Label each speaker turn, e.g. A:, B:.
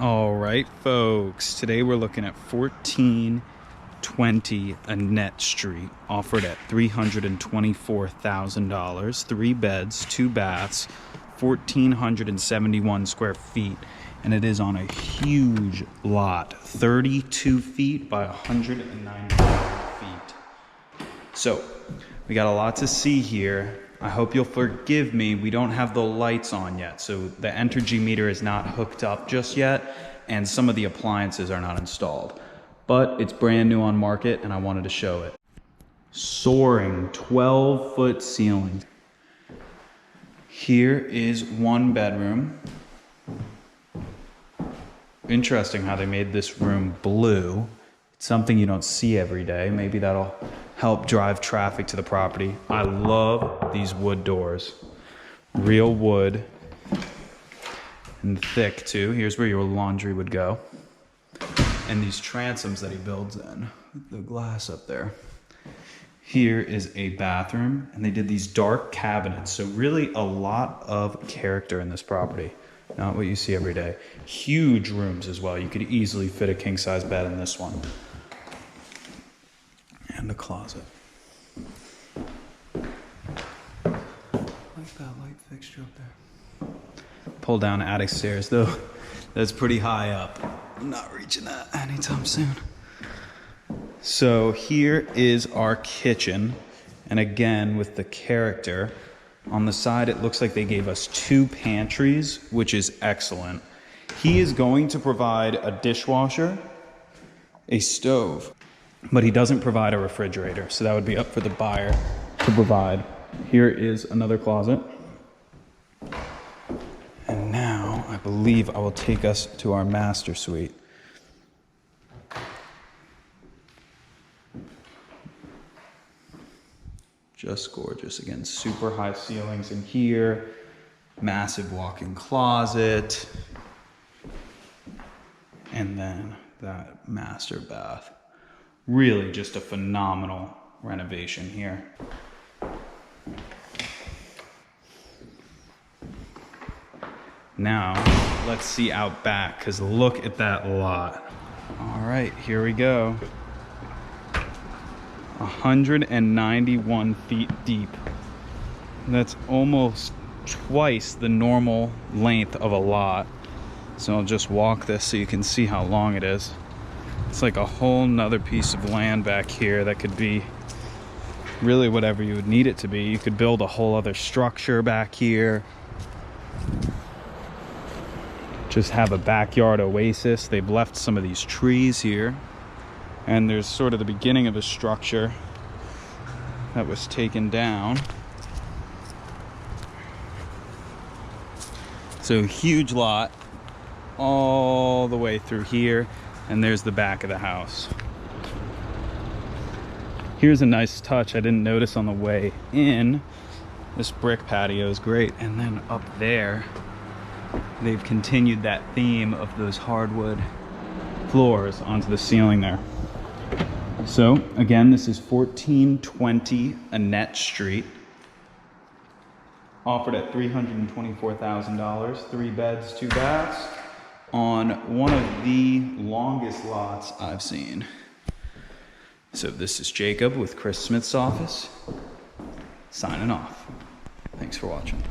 A: All right, folks, today we're looking at 1420 Annette Street, offered at $324,000, 3 beds, 2 baths, 1,471 square feet, and it is on a huge lot, 32 feet by 195 feet. So we got a lot to see here. I hope you'll forgive me. We don't have the lights on yet, so the energy meter is not hooked up just yet, and some of the appliances are not installed. But it's brand new on market, and I wanted to show it. Soaring 12-foot ceiling. Here is 1 bedroom. Interesting how they made this room blue. It's something you don't see every day. Maybe that'll help drive traffic to the property. I love these wood doors. Real wood and thick too. Here's where your laundry would go. And these transoms that he builds in, the glass up there. Here is a bathroom, and they did these dark cabinets. So really a lot of character in this property. Not what you see every day. Huge rooms as well. You could easily fit a king-size bed in this one. And a closet. Like that light fixture up there. Pull down attic stairs though. That's pretty high up. I'm not reaching that anytime soon. So here is our kitchen. And again, with the character. On the side, it looks like they gave us 2 pantries, which is excellent. He is going to provide a dishwasher, a stove, but he doesn't provide a refrigerator, so that would be up for the buyer to provide. Here is another closet. And now, I believe I will take us to our master suite. Just gorgeous. Again, super high ceilings in here. Massive walk-in closet. And then that master bath. Really just a phenomenal renovation here. Now, let's see out back, because look at that lot. All right, here we go. 191 feet deep. That's almost twice the normal length of a lot. So I'll just walk this so you can see how long it is. It's like a whole nother piece of land back here that could be really whatever you would need it to be. You could build a whole other structure back here. Just have a backyard oasis. They've left some of these trees here. And there's sort of the beginning of a structure that was taken down. So huge lot all the way through here. And there's the back of the house. Here's a nice touch I didn't notice on the way in. This brick patio is great. And then up there, they've continued that theme of those hardwood floors onto the ceiling there. So again, this is 1420 Annette Street. Offered at $324,000, 3 beds, 2 baths, on one of the longest lots I've seen. So this is Jacob with Chris Smith's office, signing off. Thanks for watching.